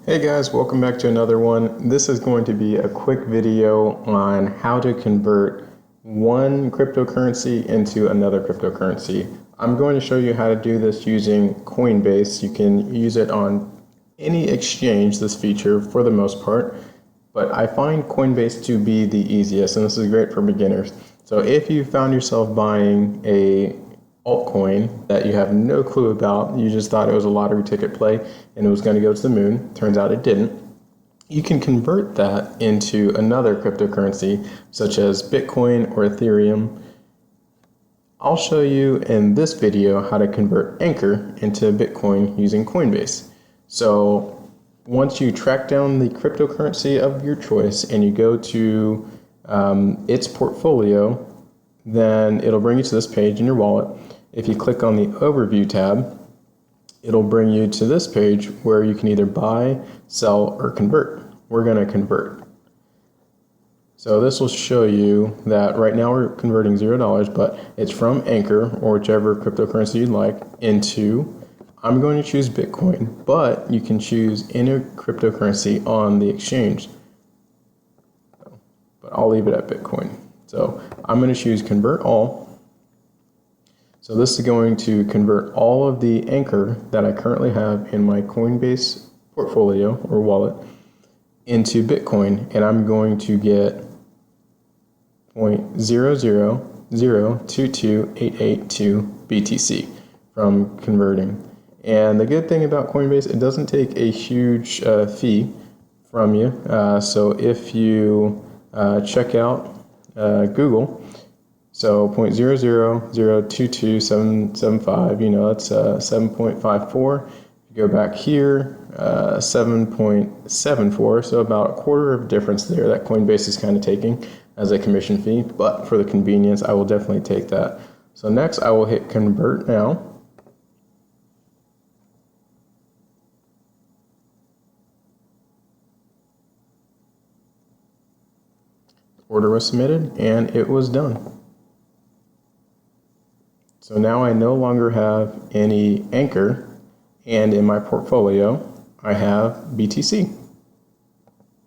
Hey guys, welcome back to another one. This is going to be a quick video on how to convert one cryptocurrency into another cryptocurrency. I'm going to show you how to do this using Coinbase. You can use it on any exchange, this feature, for the most part, but I find Coinbase to be the easiest, and this is great for beginners. So if you found yourself buying a altcoin that you have no clue about, you just thought it was a lottery ticket play and it was going to go to the moon, turns out it didn't, you can convert that into another cryptocurrency such as Bitcoin or Ethereum. I'll show you in this video how to convert Anchor into Bitcoin using Coinbase. So once you track down the cryptocurrency of your choice and you go to its portfolio, then it'll bring you to this page in your wallet. If you click on the Overview tab, it'll bring you to this page where you can either buy, sell, or convert. We're going to convert. So this will show you that right now we're converting $0, but it's from Anchor, or whichever cryptocurrency you'd like, into, I'm going to choose Bitcoin, but you can choose any cryptocurrency on the exchange. But I'll leave it at Bitcoin. So I'm going to choose Convert All. So this is going to convert all of the Anchor that I currently have in my Coinbase portfolio or wallet into Bitcoin, and I'm going to get 0.0002288 BTC from converting. And the good thing about Coinbase, it doesn't take a huge fee from you. So if you check out Google, so 0.0002275, that's 7.54. You go back here, 7.74, so about a quarter of difference there that Coinbase is kind of taking as a commission fee, but for the convenience, I will definitely take that. So next, I will hit Convert Now. Order was submitted and it was done. So now I no longer have any Anchor, and in my portfolio I have BTC.